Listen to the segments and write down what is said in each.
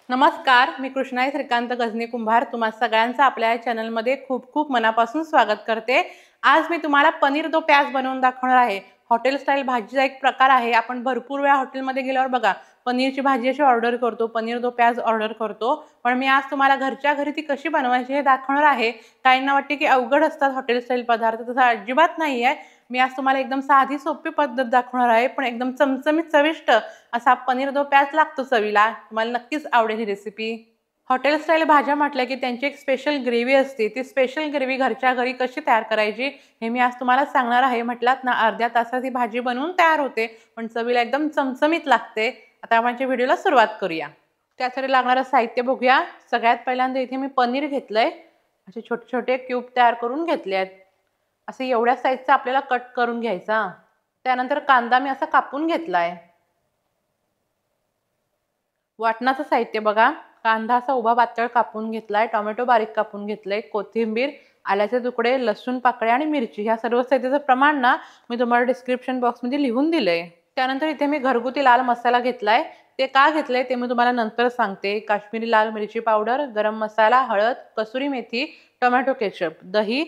नमस्कार, मी कृष्णाई श्रीकांत गजनी कुंभार तुम्हा सगळ्यांचं आपल्या चॅनलमध्ये खूप खूप मनापासून स्वागत करते। आज मी तुम्हाला पनीर दो प्याज बनवून दाखवणार आहे। हॉटेल स्टाईल भाजीचा एक प्रकार आहे। आपण भरपूर वेळा हॉटेलमध्ये गेल्यावर बघा पनीरची भाजी अशी ऑर्डर करतो, पनीर दो प्याज ऑर्डर करतो, पण मी आज तुम्हाला घरच्या घरी ती कशी बनवायची हे दाखवणार आहे। काहींना वाटते की अवघड असतात हॉटेल स्टाईल पदार्थ, तसं अजिबात नाहीये। मी आज तुम्हाला एकदम साधी सोपी पद्धत दाखवणार आहे, पण एकदम चमचमीत चविष्ट असा पनीर दो प्याज लागतो चवीला। तुम्हाला नक्कीच आवडेल ही रेसिपी। हॉटेल स्टाईल भाज्या म्हटलं की त्यांची एक स्पेशल ग्रेव्ही असते, ती स्पेशल ग्रेव्ही घरच्या घरी कशी तयार करायची हे मी आज तुम्हाला सांगणार आहे। म्हटलात ना अर्ध्या तासात ही भाजी बनवून तयार होते, पण चवीला एकदम चमचमीत लागते। आता आपण या व्हिडिओला सुरुवात करूया। त्यासाठी लागणारं साहित्य बघूया। सगळ्यात पहिल्यांदा इथे मी पनीर घेतलंय, असे छोटे छोटे क्यूब तयार करून घेतले आहेत। असे एवढ्या साईजचा आपल्याला कट करून घ्यायचा। त्यानंतर कांदा मी असा कापून घेतलाय। वाटणाचं साहित्य बघा, कांदा असा उभा पातळ कापून घेतलाय, टोमॅटो बारीक कापून घेतले, कोथिंबीर, आल्याचे तुकडे, लसूण पाकळ्या आणि मिरची, ह्या सर्व साहित्याचं प्रमाण ना मी तुम्हाला डिस्क्रिप्शन बॉक्समध्ये लिहून दिलंय। त्यानंतर इथे मी घरगुती लाल मसाला घेतलाय, ते का घेतलंय ते मी तुम्हाला नंतर सांगते। काश्मीरी लाल मिरची पावडर, गरम मसाला, हळद, कसुरी मेथी, टोमॅटो केचप, दही,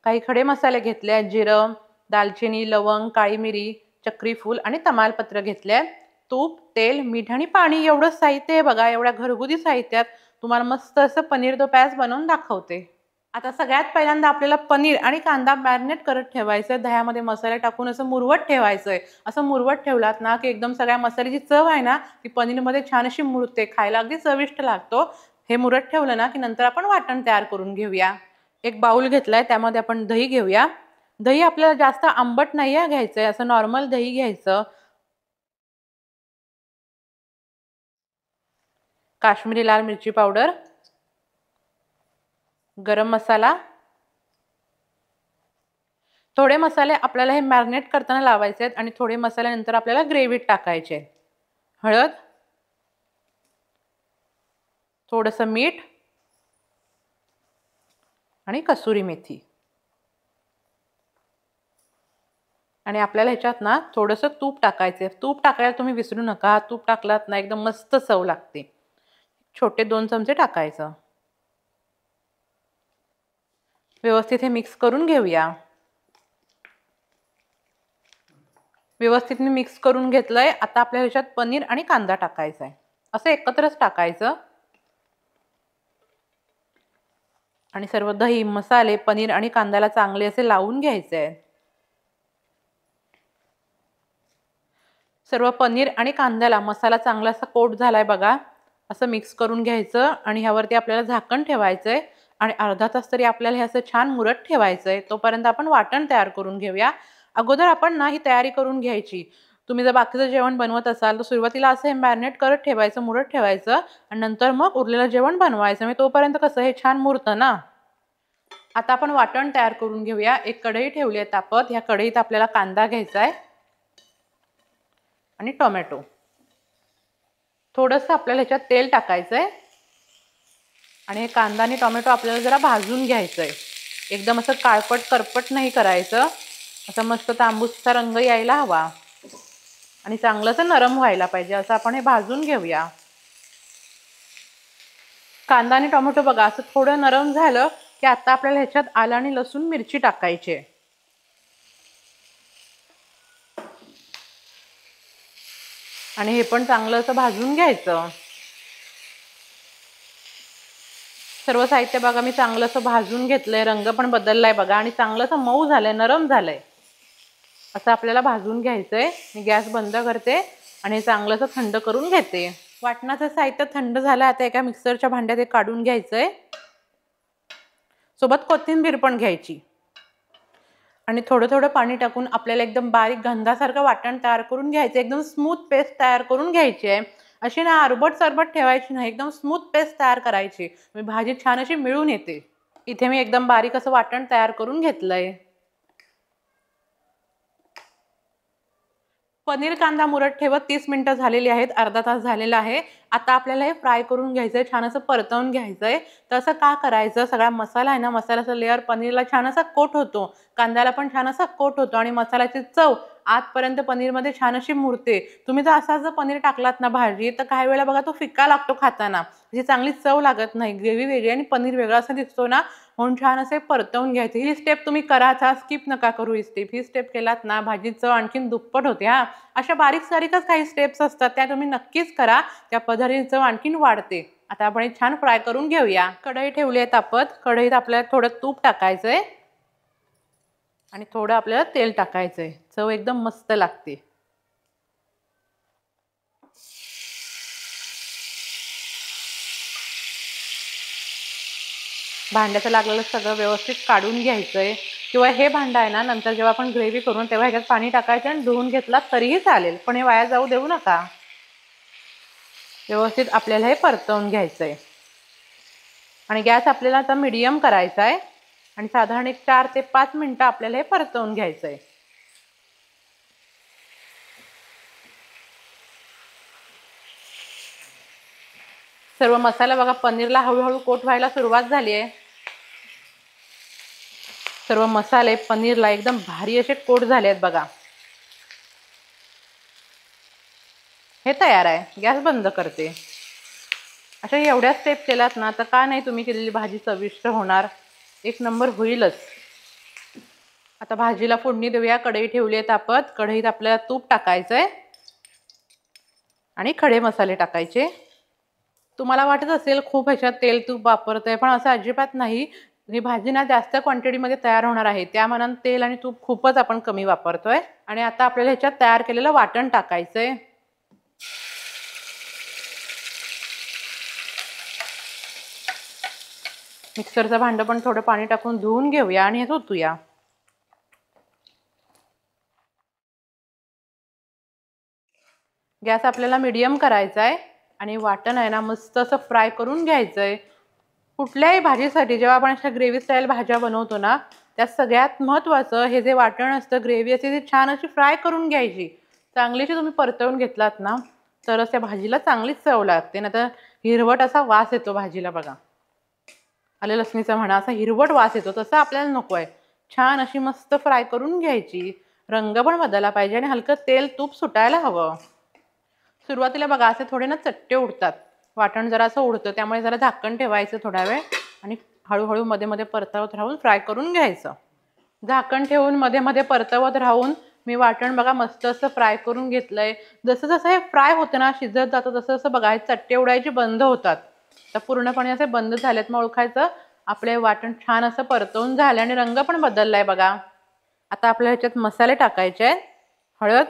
काही खडे मसाले घेतले, जिरं, दालचिनी, लवंग, काळी मिरी, चक्री फूल आणि तमालपत्र घेतले, तूप, तेल, मीठ आणि पाणी एवढं साहित्य आहे बघा। एवढ्या घरगुती साहित्यात तुम्हाला मस्त असं पनीर दो प्याज बनवून दाखवते। आता सगळ्यात पहिल्यांदा आपल्याला पनीर आणि कांदा मॅरिनेट करत ठेवायचं, दह्यामध्ये मसाले टाकून असं मुरवत ठेवायचंय। असं मुरवत ठेवलात ना की एकदम सगळ्या मसाल्याची चव आहे ना ती पनीरमध्ये छान अशी मुरते, खायला अगदी चविष्ट लागतो। हे मुरत ठेवलं ना की नंतर आपण वाटण तयार करून घेऊया। एक बाउल घेतलाय, त्यामध्ये आपण दही घेऊया। दही आपल्याला जास्त आंबट नाही घ्यायचंय, असं नॉर्मल दही घ्यायचं। काश्मीरी लाल मिरची पावडर, गरम मसाला, थोडे मसाले आपल्याला हे मॅरिनेट करताना लावायचे आहेत आणि थोडे मसाले नंतर आपल्याला ग्रेव्हीत टाकायचे। हळद, थोडंसं मीठ आणि कसुरी मेथी, आणि आपल्याला ह्याच्यात ना थोडंसं तूप टाकायचे। तूप टाकायला तुम्ही विसरू नका, तूप टाकलात ना एकदम मस्त चव लागते। छोटे 2 चमचे टाकायचं। व्यवस्थित हे मिक्स करून घेऊया। व्यवस्थित मी मिक्स करून घेतलंय। आता आपल्या ह्याच्यात पनीर आणि कांदा टाकायचा आहे, असं एकत्रच टाकायचं आणि सर्व दही, मसाले, पनीर आणि कांद्याला चांगले असे लावून घ्यायचे आहे। सर्व पनीर आणि कांद्याला मसाला चांगला असा कोट झालाय बघा, असं मिक्स करून घ्यायचं आणि ह्यावरती आपल्याला झाकण ठेवायचंय आणि अर्धा तास तरी आपल्याला हे असं छान मुरत ठेवायचंय। तोपर्यंत आपण वाटण तयार करून घेऊया। अगोदर आपण ना ही तयारी करून घ्यायची। तुम्ही जर बाकीचं जेवण बनवत असाल तर सुरुवातीला असं हे मॅरिनेट करत ठेवायचं, मुरत ठेवायचं आणि नंतर मग उरलेलं जेवण बनवायचं। म्हणजे तोपर्यंत कसं हे छान मुरतं ना। आता आपण वाटण तयार करून घेऊया। एक कढई ठेवली आहे तापत, ह्या कढईत आपल्याला कांदा घ्यायचा आहे आणि टोमॅटो, थोडंसं आपल्याला ह्याच्यात तेल टाकायचंय आणि हे कांदा आणि टोमॅटो आपल्याला जरा भाजून घ्यायचंय। एकदम असं काळपट करपट नाही करायचं, असं मस्त तांबूसचा रंग यायला हवा आणि चांगलं असं नरम व्हायला पाहिजे, असं आपण हे भाजून घेऊया। कांदा आणि टोमॅटो बघा असं थोडं नरम झालं की आता आपल्याला ह्याच्यात आलं आणि लसूण मिरची टाकायची आणि हे पण चांगलं असं भाजून घ्यायचं। सर्व साहित्य बघा मी चांगलं असं भाजून घेतलंय, रंग पण बदललाय बघा आणि चांगलं असं मऊ झालंय, नरम झालंय, असं आपल्याला भाजून घ्यायचंय। मी गॅस बंद करते आणि हे चांगलं असं थंड करून घेते। वाटणाचं साहित्य थंड झालं, आता एका मिक्सरच्या भांड्यात हे काढून घ्यायचंय। सोबत कोथिंबीर पण घ्यायची आणि थोडं थोडं पाणी टाकून आपल्याला एकदम बारीक गंधासारखं वाटण तयार करून घ्यायचं। एकदम स्मूथ पेस्ट तयार करून घ्यायची आहे, अशी ना आरबट सरबट ठेवायची नाही, एकदम स्मूथ पेस्ट तयार करायची, भाजी छान अशी मिळून येते। इथे मी एकदम बारीक असं वाटण तयार करून घेतलंय। पनीर कांदा मुरत ठेवत 30 मिनिटं झालेली आहेत, अर्धा तास झालेला आहे. आता आपल्याला हे फ्राय करून घ्यायचंय, छान असं परतवून घ्यायचंय. तसं का करायचं, सगळा मसाला आहे ना, मसाल्याचा लेअर पनीरला छान असा कोट होतो, कांद्याला पण छान असा कोट होतो आणि मसाल्याची चव आतपर्यंत पनीरमध्ये छान अशी मुरते. तुम्ही जर जर पनीर टाकलात ना भाजी, तर काही वेळेला बघा तो फिक्का लागतो खाताना, म्हणजे चांगली चव लागत नाही. ग्रेव्ही वेगळी आणि पनीर वेगळा असं दिसतो ना, म्हणून छान असे परतवून घ्यायचे. ही स्टेप तुम्ही कराच, स्किप नका करू ही स्टेप. ही स्टेप केलात ना, भाजी चव आणखीन दुप्पट होते. अशा बारीक सारीकच काही स्टेप्स असतात, त्या तुम्ही नक्कीच करा. त्या पदार्थाची चव आणखीन वाढते. आता आपण छान फ्राय करून घेऊया. कढई ठेवली आहे तापत. कढईत आपल्याला थोडं तूप टाकायचंय आणि थोडं आपल्याला तेल टाकायचंय. चव एकदम मस्त लागते. भांड्याचं लागलेलं सगळं व्यवस्थित काढून घ्यायचंय, किंवा हे भांडं आहे ना, नंतर जेव्हा आपण ग्रेव्ही करून तेव्हा ह्याच्यात पाणी टाकायचं आणि धुवून घेतला तरीही चालेल, पण हे वाया जाऊ देऊ नका. व्यवस्थित आपल्याला हे परतवून घ्यायचंय आणि गॅस आपल्याला आता मीडियम करायचा आहे आणि साधारण 4 ते 5 मिनिटं आपल्याला हे परतवून घ्यायचंय. सर्व मसाला बघा पनीरला हळूहळू कोट व्हायला सुरुवात झाली आहे. सर्व मसाले पनीरला एकदम भारी असे कोट झाले आहेत बघा. हे तयार आहे. गॅस बंद करते. अशा एवढ्या स्टेप केल्यात ना, तर का नाही तुम्ही केलेली भाजी चविष्ट होणार, एक नंबर होईलच. आता भाजीला फोडणी देऊया. कढई ठेवली आहे तापत. कढईत आपल्याला तूप टाकायचंय आणि खडे मसाले टाकायचे. तुम्हाला वाटत असेल खूप ह्याच्यात तेल तूप वापरतोय, पण असं अजिबात नाही. ही भाजी ना जास्त क्वांटिटीमध्ये तयार होणार आहे, त्या मानाने तेल आणि तूप खूपच आपण कमी वापरतोय. आणि आता आपल्याला ह्याच्यात तयार केलेलं वाटण टाकायचंय. मिक्सरचं भांडं पण थोडं पाणी टाकून धुवून घेऊया आणि हे ओतूया. गॅस आपल्याला मीडियम करायचा आहे आणि वाटण आहे ना मस्त असं फ्राय करून घ्यायचंय. कुठल्याही भाजीसाठी जेव्हा आपण अशा ग्रेव्ही स्टाईल भाज्या बनवतो ना, त्यात सगळ्यात महत्त्वाचं हे जे वाटण असतं, ग्रेव्ही असते, ती छान अशी फ्राय करून घ्यायची. चांगलीशी तुम्ही परतवून घेतलात ना, तरच त्या भाजीला चांगलीच चव लागते. ना तर हिरवट असा वास येतो भाजीला बघा, आले लसणीचा म्हणा, असा हिरवट वास येतो, तसं आपल्याला नको आहे. छान अशी मस्त फ्राय करून घ्यायची. रंग पण बदलला पाहिजे आणि हलकं तेल तूप सुटायला हवं. सुरुवातीला बघा असे थोडे ना चट्टे उडतात, वाटण जरा असं उडतं, त्यामुळे जरा झाकण ठेवायचं थोडा वेळ आणि हळूहळू मध्ये मध्ये परतवत राहून फ्राय करून घ्यायचं. झाकण ठेवून मध्ये मध्ये परतवत राहून मी वाटण बघा मस्त असं फ्राय करून घेतलंय. जसं जसं हे फ्राय होतं ना, शिजत जातं, तसं तसं बघा चट्टे उडायचे बंद होतात. तर पूर्णपणे असे बंद झालेत मग ओळखायचं आपले वाटण छान असं परतवून झालं आणि रंग पण बदललाय बघा. आता आपल्या ह्याच्यात मसाले टाकायचे आहेत. हळद,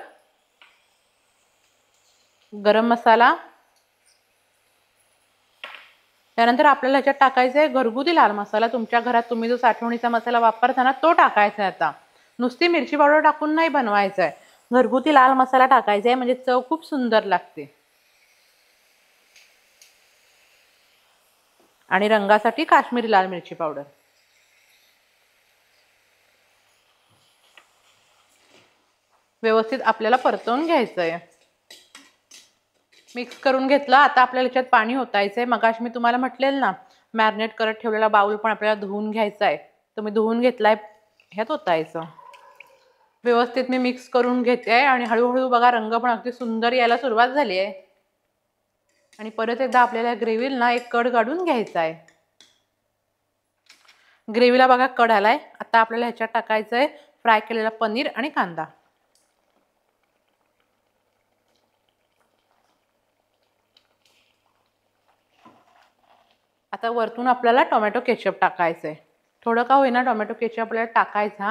गरम मसाला, त्यानंतर आपल्याला ह्याच्यात टाकायचा आहे घरगुती लाल मसाला. तुमच्या घरात तुम्ही जो साठवणीचा मसाला वापरता ना, तो टाकायचा आहे. आता नुसती मिरची पावडर टाकून नाही बनवायचा आहे, घरगुती लाल मसाला टाकायचा आहे, म्हणजे चव खूप सुंदर लागते. आणि रंगासाठी काश्मीरी लाल मिरची पावडर. व्यवस्थित आपल्याला परतवून घ्यायचं आहे. मिक्स करून घेतलं. आता आपल्याला ह्याच्यात पाणी ओतायचंय. मगाशी मी तुम्हाला म्हटलेलं ना, मॅरिनेट करत ठेवलेला बाउल पण आपल्याला धुवून घ्यायचा आहे. तुम्ही धुवून घेतलाय, ह्यात ओतायचं. व्यवस्थित मी मिक्स करून घेते आहे आणि हळूहळू बघा रंग पण अगदी सुंदर यायला सुरुवात झाली आहे. आणि परत एकदा आपल्याला ग्रेव्हीला ना एक कड काढून घ्यायचा आहे. ग्रेव्हीला बघा कड आलाय. आता आपल्याला ह्याच्यात टाकायचंय फ्राय केलेला पनीर आणि कांदा. आता वरतून आपल्याला टोमॅटो केचप टाकायचंय. थोडं का होईना टोमॅटो केचप आपल्याला टाकायचं,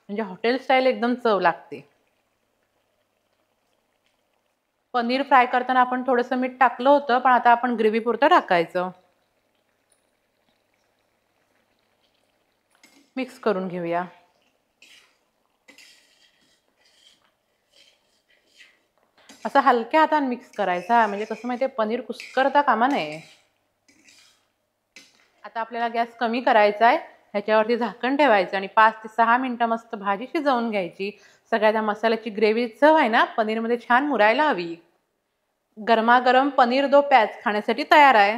म्हणजे हॉटेल स्टाईल एकदम चव लागते. पनीर फ्राय करताना आपण थोडंसं मीठ टाकलं होतं, पण आता आपण ग्रेव्ही पुरतं टाकायचं. मिक्स करून घेऊया. असं हलक्या हाताने मिक्स करायचा, म्हणजे कसं माहितीये पनीर कुस्करता कामा नये. आता आपल्याला गॅस कमी करायचा आहे. ह्याच्यावरती झाकण ठेवायचं आणि 5 ते 6 मिनिटं मस्त भाजी शिजवून घ्यायची. सगळ्या त्या मसाल्याची ग्रेव्ही चव आहे ना पनीरमध्ये छान मुरायला हवी. गरमागरम पनीर दो प्याज खाण्यासाठी तयार आहे.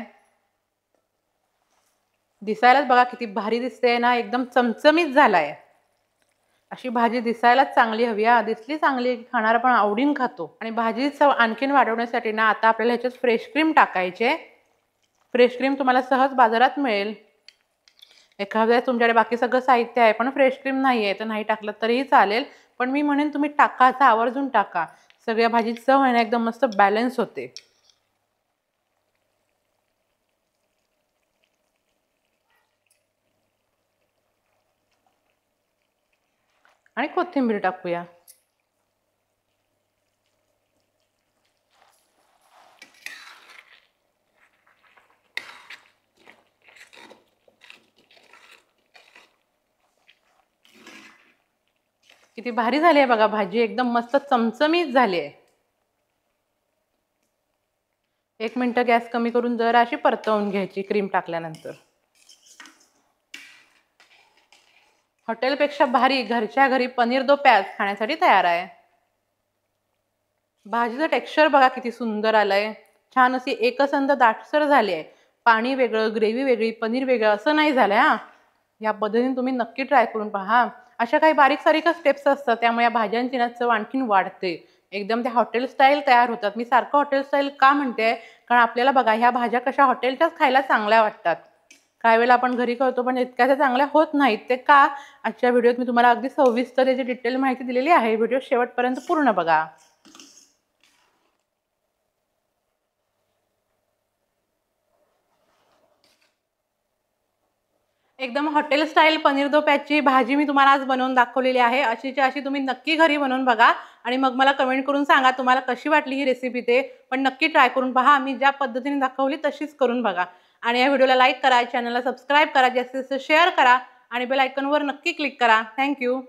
दिसायलाच बघा किती भारी दिसते ना, एकदम चमचमीत झालाय. अशी भाजी दिसायलाच चांगली हवी हा. दिसली चांगली की खाणारा पण आवडीन खातो. आणि भाजी चव आणखीन वाढवण्यासाठी ना आता आपल्याला ह्याच्यात फ्रेश क्रीम टाकायचे. फ्रेश क्रीम तुम्हाला सहज बाजारात मिळेल. एखाद्या तुमच्याकडे बाकी सगळं साहित्य आहे पण फ्रेश क्रीम नाही आहे तर नाही टाकलं तरीही चालेल. पण मी म्हणेन तुम्ही टाका, आता आवर्जून टाका. सगळ्या भाजीची चव आहे ना एकदम मस्त बॅलन्स होते. आणि कोथिंबीर टाकूया. किती भारी झाली आहे बघा भाजी, एकदम मस्त चमचमीत झाली आहे. 1 मिनिट गॅस कमी करून जरा अशी परतवून घ्यायची क्रीम टाकल्यानंतर. हॉटेलपेक्षा भारी घरच्या घरी पनीर दो प्याज खाण्यासाठी तयार आहे. भाजीचं टेक्स्चर बघा किती सुंदर आलंय. छान अशी एकसंध दाटसर झाली आहे. पाणी वेगळं, ग्रेव्ही वेगळी, पनीर वेगळं असं नाही झालंय हा. या पद्धतीने तुम्ही नक्की ट्राय करून पहा. अशा काही बारीक सारीक स्टेप्स असतात त्यामुळे या भाज्यांची ना चव आणखीन वाढते. एकदम त्या हॉटेल स्टाईल तयार होतात. मी सारखं हॉटेल स्टाईल का म्हणते, कारण आपल्याला बघा ह्या भाज्या कशा हॉटेलच्याच खायला चांगल्या वाटतात. काही वेळेला आपण घरी करतो पण इतक्या त्या चांगल्या होत नाहीत. ते का? आजच्या व्हिडिओत मी तुम्हाला अगदी सविस्तर याची डिटेल माहिती दिलेली आहे. व्हिडिओ शेवटपर्यंत पूर्ण बघा. एकदम हॉटेल स्टाईल पनीर दो प्याजची भाजी मी तुम्हाला आज बनवून दाखवलेली आहे. अशीच्या अशी तुम्ही नक्की घरी बनवून बघा आणि मग मला कमेंट करून सांगा तुम्हाला कशी वाटली ही रेसिपी ते. पण नक्की ट्राय करून पहा. मी ज्या पद्धतीने दाखवली तशीच करून बघा. आणि या व्हिडिओला लाईक करा, चॅनलला सबस्क्राईब करा, जास्तीत जास्त शेअर करा आणि बेल आयकॉनवर नक्की क्लिक करा. थँक्यू.